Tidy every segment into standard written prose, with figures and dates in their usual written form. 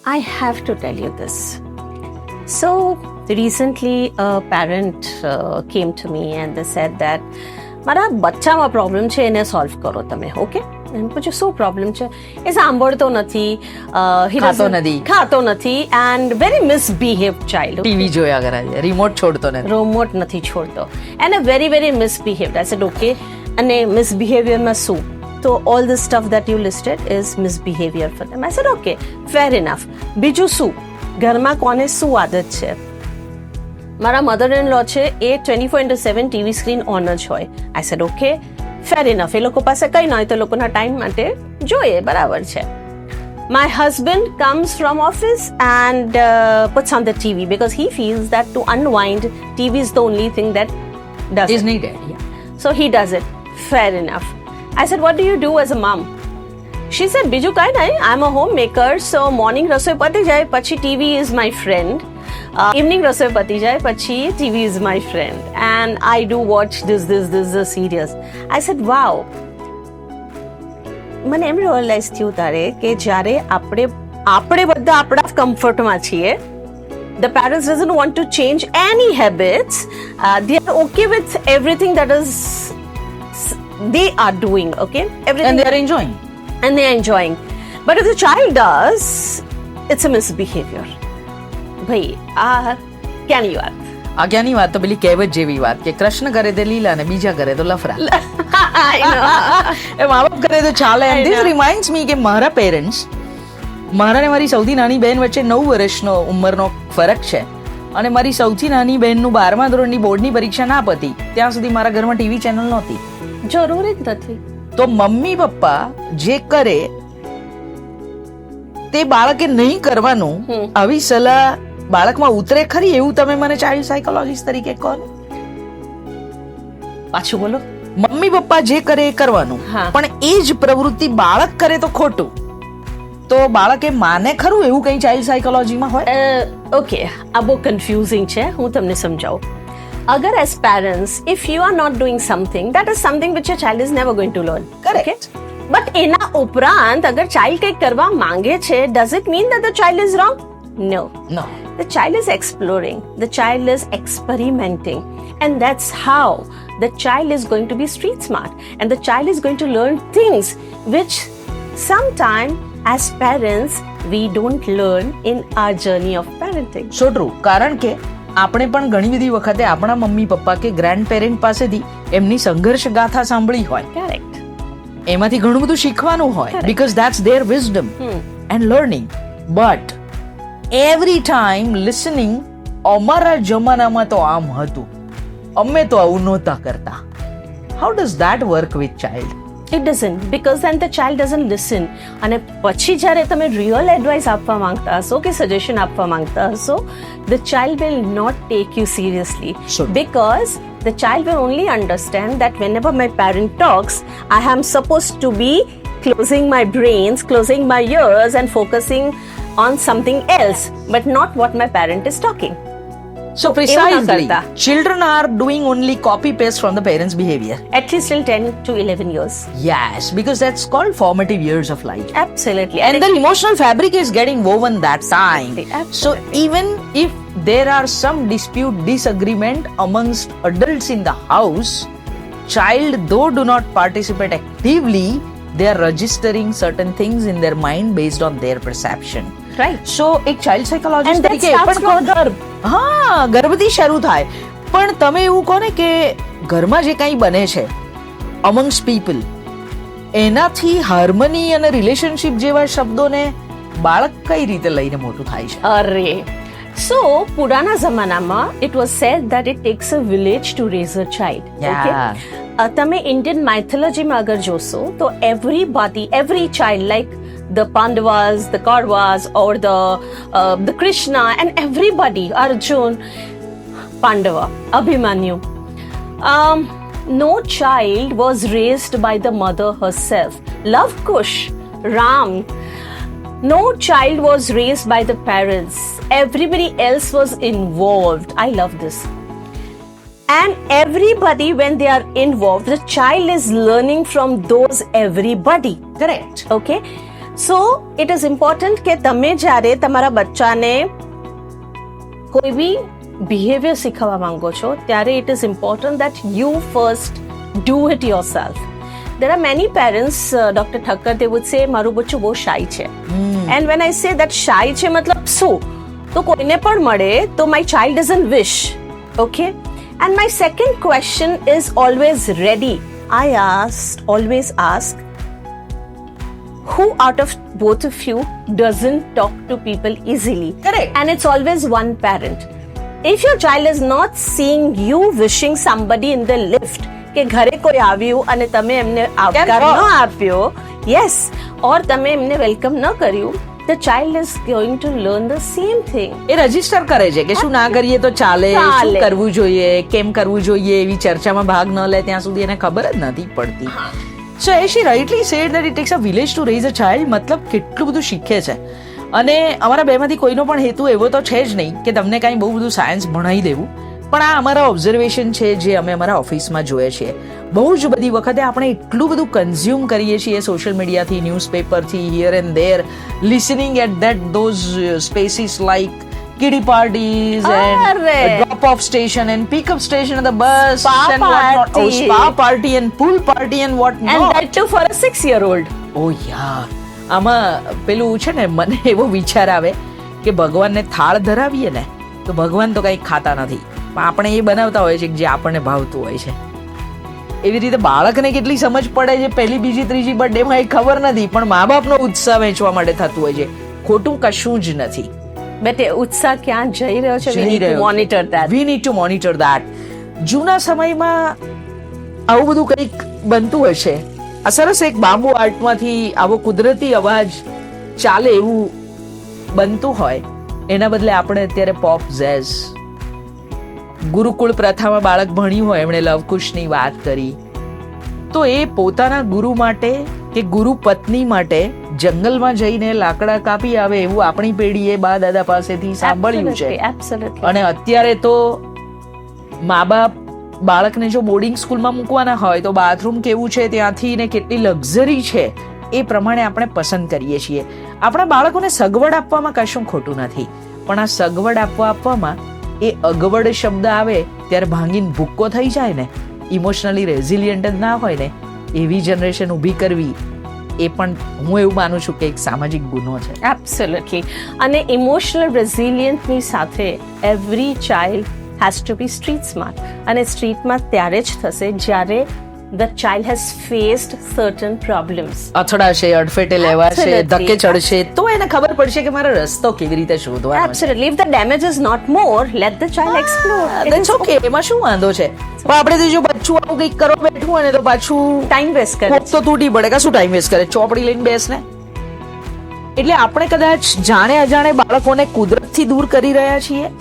I have to tell you this. So recently a parent came to me and they said that મારા બચ્ચામાં problem છે એને solve કરો તમે. Okay, એમ પૂછ્યું શું પ્રોબ્લેમ છે? એ સાંભળતો નથી, ખાતો નથી and very misbehaved child. TV જોયા કરે છે, રિમોટ નથી છોડતો and very very misbehaved. I said okay, અને મિસબિહેવિયરમાં શું? તો all the stuff that you listed is misbehaviour for them. I said okay, fair enough. બીજું શું? ઘરમાં કોને શું આદત છે? મારા મધર ઇન લો છે એ 24/7 ટીવી સ્ક્રીન ઓન જ હોય. I said okay, fair enough. એ લોકો પાસે કંઈ ન હોય તો લોકોના ટાઈમ માટે જોઈએ, બરાબર છે. My husband comes from office and puts on the TV because he feels that to unwind, TV is the only thing that is needed. Yeah. So he does it. Fair enough. I said, what do you do as a mom? She said, બીજું કાંઈ નહીં, I'm a homemaker, so morning રસોઈ પતી જાય પછી TV is my friend. Evening રસોઈ પતી જાય પછી TV is my friend. And I do watch this series. I said, wow. મને એમ રિયલાઇઝ થયું તારે કે જ્યારે આપણે બધા આપણા કમ્ફર્ટમાં છીએ, the parents doesn't want to change any habits. They are okay with everything that is they are doing, okay? Everything, and they are enjoying. And they are enjoying. But if the child does, it's a misbehavior. ભાઈ આ ક્યાંની વાત? આ ક્યાંની વાત? તો પેલી કહેવત જેવી વાત કે કૃષ્ણ કરે તે લીલા ને બીજા કરે તો લફરા. એ મા બાપ કરે તો ચાલે. એન્ડ ધીસ રિમાઇન્ડ્સ મી કે મારા પેરેન્ટ્સ, મારા ને મારી સૌથી નાની બહેન વચ્ચે 9 વર્ષનો ઉંમરનો ફરક છે અને મારી સૌથી નાની બહેનનું 12મા ધોરણની બોર્ડની પરીક્ષા ના પતી ત્યાં સુધી મારા ઘરમાં ટીવી ચેનલ નહોતી. જરૂરી જ નથી. તો મમ્મી પપ્પા જે કરે તે બાળકે નહીં કરવાનું, આવી સલાહ બાળકમાં ઉતરે ખરી? એવું તમે મને ચાઇલ્ડ સાયકોલોજીસ્ટ તરીકે કહો ને. પાછું બોલો. મમ્મી પપ્પા જે કરે એ કરવાનું, પણ એ જ પ્રવૃત્તિ બાળક કરે તો ખોટું. તો બાળકે માને ખરું એવું કઈ ચાઇલ્ડ સાયકોલોજીમાં હોય? ઓકે, આ બહુ કન્ફ્યુઝિંગ છે, હું તમને સમજાવું. અગર as parents, if you are not doing something, that is something which your child is never going to learn. Correct. But એના ઉપરાંત અગર ચાઇલ્ડ કંઈક કરવા માંગે છે, does it mean that the child is wrong? No. The child is exploring. The child is experimenting. And that's how the child is going to be street smart. And the child is going to learn things which sometimes as parents we don't learn in our journey of parenting. So true. કારણ કે આપણે પણ ઘણી બધી વખતે આપણા mummy papa કે grand parent પાસેથી એમની સંઘર્ષ ગાથા સાંભળી હોય. Correct. એમાંથી ઘણું બધું શીખવાનું હોય. Because that's their wisdom and learning. But every time listening, અમારા જમાનામાં તો આમ હતું, અમે તો આવું નહોતા કરતા. How does that work with child? It doesn't, because then the child doesn't listen. અને પછી જ્યારે તમે રિયલ એડવાઇસ આપવા માંગતા હશો કે સજેશન આપવા માંગતા હશો, the child will not take you seriously. Sure. Because the child will only understand that whenever my parent talks, I am supposed to be closing my brains, closing my ears and focusing on something else, but not what my parent is talking. So precisely, children are doing only copy paste from the parents' behavior. At least till 10 to 11 years. Yes, because that's called formative years of life. Absolutely. And the emotional fabric is getting woven that time. Absolutely. So even if there are some disagreement amongst adults in the house, child though do not participate actively, they are registering certain things in their mind based on their perception. Right. So એક child psychologist તરીકે હા, ગર્ભથી શરૂ થાય. પણ તમે એવું કહો ને કે ઘરમાં જે કંઈ બને છે amongst people, એનાથી હાર્મની અને રિલેશનશિપ જેવા શબ્દોને બાળક કઈ રીતે લઈને મોટું થાય છે? અરે, so પુરાના જમાનામાં it was said that it takes a village to raise a child. Okay? તમે ઇન્ડિયન માઇથોલોજીમાં અગર જોશો તો every child, like the Pandavas, the Kauravas, or the Krishna, and everybody, Arjun, Pandava, Abhimanyu, no child was raised by the mother herself. Love Kush, Ram, no child was raised by the parents. Everybody else was involved. I love this. And everybody, when they are involved, the child is learning from those everybody. Correct. Okay. So it is important કે તમે જ્યારે તમારા બચ્ચાને કોઈ બી behaviour શીખવવા માંગો છો ત્યારે it is important that you first do it your self. There are many parents, Dr. Thakkar, they would say મારું બચ્ચું બહુ shy છે. And when I say that shy છે મતલબ શું? તો કોઈને પણ મળે તો my child doesn't wish. Okay? And my second question is always ready. I always ask, who out of both of you doesn't talk to people easily? Correct. And it's always one parent. If your child is not seeing you wishing somebody in the lift, કે ઘરે કોઈ આવ્યું અને તમે એમને આવકાર ન આપ્યો, યસ, ઓર તમે એમને વેલકમ ન કર્યું, the child is going to learn the same thing. A register કરે છે કે શું ના કરીએ તો ચાલે, શું કરવું જોઈએ, કેમ કરવું જોઈએ, એવી ચર્ચામાં ભાગ ન લે ત્યાં સુધી એને ખબર જ નથી પડતી. સો she rightly said that it takes a village to raise a child. મતલબ કેટલું બધું શીખે છે. અને અમારા બેમાંથી કોઈનો પણ હેતુ એવો તો છે જ નહીં કે તમને કાંઈ બહુ બધું સાયન્સ ભણાવી દેવું, પણ આ અમારા ઓબ્ઝર્વેશન છે જે અમે અમારા ઓફિસમાં જોઈએ છીએ. બહુ જ બધી વખતે આપણે એટલું બધું કન્ઝ્યુમ કરીએ છીએ સોશિયલ મીડિયાથી, ન્યૂઝપેપરથી, here and there, listening at that those spaces like kiddie parties and drop off station and pick up station of the bus spa and whatnot. Oh, spa party and pool party and whatnot. And that too for a 6-year-old. Oh yeah. આમાં પેલું છે ને, મને એવો વિચાર આવે કે ભગવાનને થાળ ધરાવીએ ને તો ભગવાન તો કંઈ ખાતા નથી, પણ આપણે એ બનાવતા હોય છે જે આપણને ભાવતું હોય છે. એવી રીતે બાળકને કેટલી સમજ પડે છે પહેલી, બીજી, ત્રીજી બર્થડેમાં એ ખબર નથી, પણ મા બાપનો ઉત્સાહ વેચવા માટે થતું હોય છે. ખોટું કશું જ નથી. બટ એ ઉત્સાહ ક્યાં જઈ રહ્યો છે? We need to monitor that. We need to monitor that. જૂના સમયમાં આવું બધું કંઈક બનતું હશે. આ સરસ એક બાંબુ આર્ટમાંથી આવો કુદરતી અવાજ ચાલે એવું બનતું હોય, એના બદલે આપણે અત્યારે પોપ ઝેઝ, ગુરુકુળ પ્રથામાં બાળક ભણ્યું હોય, એમણે લવકુશની વાત કરી, તો એ પોતાના ગુરુ માટે કે ગુરુ પત્ની માટે જંગલમાં જઈને લાકડા કાપી આવે એવું આપણી પેઢીએ બા દાદા પાસેથી સાંભળ્યું છે. અને અત્યારે તો મા બાપ બાળકને જો બોર્ડિંગ સ્કૂલમાં મૂકવાના હોય તો બાથરૂમ કેવું છે ત્યાંથી ને કેટલી લક્ઝરી છે એ પ્રમાણે આપણે પસંદ કરીએ છીએ. આપણા બાળકોને સગવડ આપવામાં કશું ખોટું નથી, પણ આ સગવડ આપવામાં એ અગવડ શબ્દ આવે ત્યારે ભાંગીને ભૂક્કો થઈ જાય ને, ઇમોશનલી રેઝિલિયન્ટ જ ના હોય ને, એવી જનરેશન ઊભી કરવી એ પણ હું એવું માનું છું કે એક સામાજિક ગુનો છે. એબ્સોલ્યુટલી. અને ઇમોશનલ રેઝિલિયન્ટની સાથે every child has to be street smart. અને સ્ટ્રીટમાં ત્યારે જ થશે જ્યારે the child has faced certain problems. અથડાશે, અડફેટે લેવાશે, ધક્કે ચડશે, તો એને ખબર પડશે કે મારો રસ્તો કેવી રીતે શોધવાનો છે. Absolutely. If the damage is not more, let the child explore. That's okay. એમાં શું વાંધો છે? પણ આપણે તો જો બચ્ચું આવું કંઈક કરવા બેઠું હોય ને તો પાછું ટાઈમ વેસ્ટ કરે, તો તૂટી પડે. શું ટાઈમ વેસ્ટ કરે? ચોપડી લઈને બેસ ને. એટલે આપણે કદાચ જાણે અજાણે બાળકોને કુદરતથી દૂર કરી રહ્યા છીએ,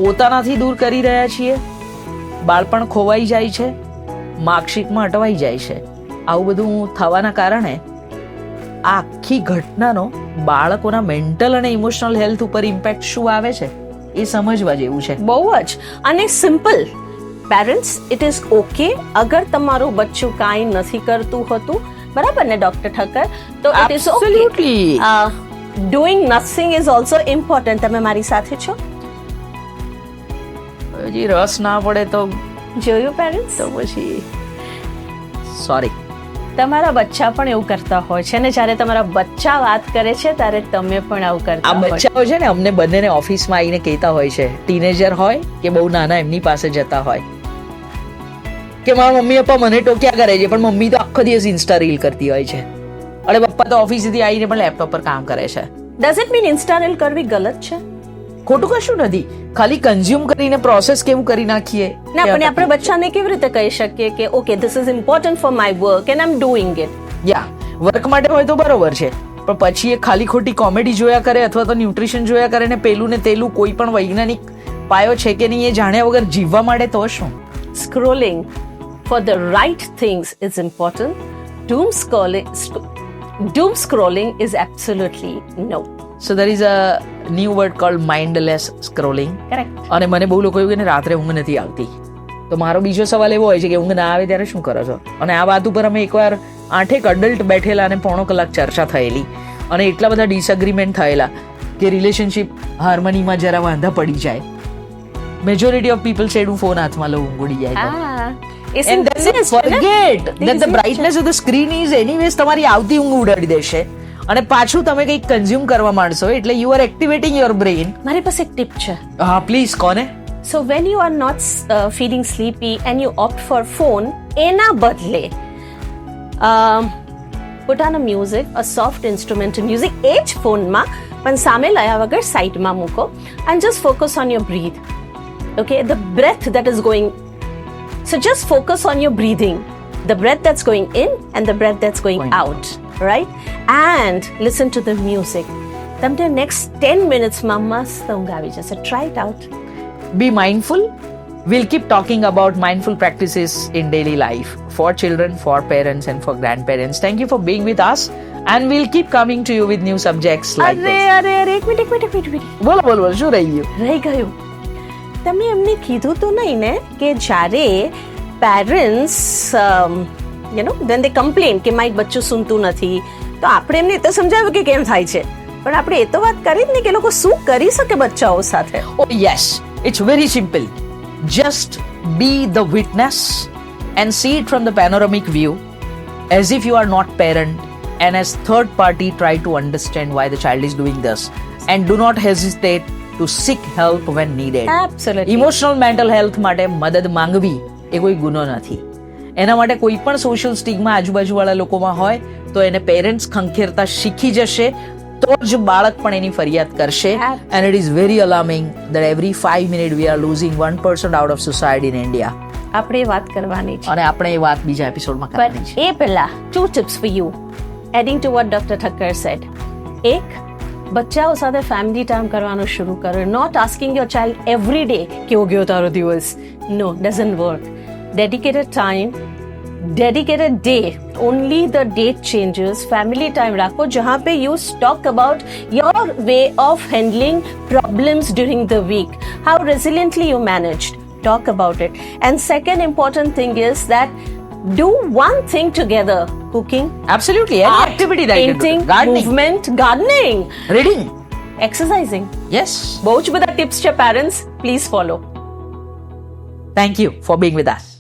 પોતાનાથી દૂર કરી રહ્યા છીએ, બાળપણ ખોવાઈ જાય છે, માર્કશીટમાં અટવાઈ જાય છે. આવું બધું થવાના કારણે આ આખી ઘટનાનો બાળકોના મેન્ટલ અને ઇમોશનલ હેલ્થ ઉપર ઇમ્પેક્ટ શું આવે છે એ સમજવા જેવું છે. બહુ જ. અને simple parents, it is okay અગર તમારું બચ્ચું કાંઈ નથી કરતું હતું, બરાબર ને ડોક્ટર ઠક્કર? તો it is okay. Doing nothing is also important. તમે મારી સાથે છો? હજી રસ ના પડે તો જોયું પેરેન્ટ્સ? તો પછી સોરી, તમારા બચ્ચા પણ એવું કરતા હોય છે, ને જ્યારે તમારા બચ્ચા વાત કરે છે ત્યારે તમે પણ આવું કરતા આ બચ્ચાઓ છે ને અમને બંનેને ઓફિસમાં આવીને કહેતા હોય છે, ટીનેજર હોય કે બહુ નાના, એમની પાસે જતા હોય કે મારા મમ્મી પપ્પા મને ટોક્યા કરે છે, પણ મમ્મી તો આખો દિવસ ઇન્સ્ટા રીલ કરતી હોય છે, અને પપ્પા તો ઓફિસથી આવીને પણ લેપટોપ પર કામ કરે છે. Does it mean Insta reel કરવી ગલત છે? ખોટું કશું નથી, ખાલી કન્ઝ્યુમ કરીને પ્રોસેસ કેવું કરી નાખીએ ના, પણ આપણે બચ્ચાને કેવી રીતે કહી શકીએ કે okay this is important for my work and I am doing it? Yeah, work માટે હોય તો બરોબર છે, પણ પછી એ ખાલી ખોટી કોમેડી જોયા કરે અથવા તો ન્યુટ્રિશન જોયા કરે ને પેલું ને તેલું કોઈ પણ વૈજ્ઞાનિક પાયો છે કે નહીં એ જાણ્યા વગર જીવવા માટે તો શું? Scrolling for the right things is important. Doom scrolling is absolutely no. So there is a new word called mindless scrolling. Correct. અને મને બહુ લોકો એવું કે રાત્રે ઊંઘ નથી આવતી, તો મારો બીજો સવાલ એવો હોય છે કે ઊંઘ ના આવે ત્યારે શું કરો છો? અને આ વાત ઉપર અમે એકવાર 8 અડલ્ટ બેઠેલા અને 1.5 કલાક ચર્ચા થયેલી અને એટલા બધા ડિસએગ્રીમેન્ટ થયેલા કે રિલેશનશિપ હાર્મનીમાં જરા વાંધા પડી જાય. મેજોરિટી ઓફ પીપલ સેડ હું ફોન હાથમાં લઉં, ઊંઘ ઉડી જાય તો. And then they forget that the brightness of the screen is anyways તમારી આવતી ઊંઘ ઉડાડી દેશે અને પાછું તમે કંઈક કન્ઝ્યુમ કરવા માંડશો એટલે you are activating your brain. મારી પાસે એક ટીપ છે. હા પ્લીઝ, કોને? So when you are not feeling sleepy and you opt for phone, એના બદલે put on a music, a soft instrumental music, એ જ ફોનમાં પણ સામે લાયા વગર સાઈડમાં મૂકો and just focus on your breathe. Okay, the breath that is going. So just focus on your breathing, the breath that's going in and the breath that's going out, right? And listen to the music. તમને next 10 minutes માં મસ્ત ઊંઘ આવી જશે. Try it out. Be mindful. We'll keep talking about mindful practices in daily life for children, for parents and for grandparents. Thank you for being with us and we'll keep coming to you with new subjects like this. અરે એક minute. બોલો શું રહી ગયું? રહી ગયું. તમે એમને કીધું તો નહીં ને કે જ્યારે પેરેન્ટ્સ when they complain કે મારું બચ્ચું સૂનતું નથી તો આપણે એમને તો સમજાવ્યું કે કેમ થાય છે, પણ આપણે એ તો વાત કરી જ ને કે લોકો શું કરી શકે બચ્ચાઓ સાથે. Oh yes, it's very simple. Just be the witness and see it from the panoramic view as if you are not parent and as third party try to understand why the child is doing this and do not hesitate to seek help when needed. Absolutely. Emotional mental health માટે મદદ માંગવી એ કોઈ ગુનો નથી. એના માટે કોઈ પણ social stigma આજુબાજુવાળા લોકોમાં હોય તો એને પેરેન્ટ્સ ખંખેરતા શીખી જશે તો જ બાળક પણ એની ફરિયાદ કરશે. And it is very alarming that every 5 minutes we are losing 1% out of society in India. આપણે વાત કરવાની છે અને આપણે એ વાત બીજા એપિસોડમાં કરવાની છે. એ પહેલા 2 tips for you adding to what Dr. Thakkar said. એક, બચ્ચાઓ સાથે ફેમિલી ટાઈમ કરવાનું શરૂ કરો. Not asking your child every day કેવો ગયો તારો દિવસ. No, doesn't work. Dedicated time, dedicated day, only the date changes. Family time rakho jahan pe you talk about your way of handling problems during the week, how resiliently you managed. Talk about it. And second important thing is that do one thing together. Cooking, Absolutely, any art, activity that you painting, can do. Gardening, movement, gardening, reading. exercising. Yes. બહુ જ બધા tips છે parents, please follow. Thank you for being with us.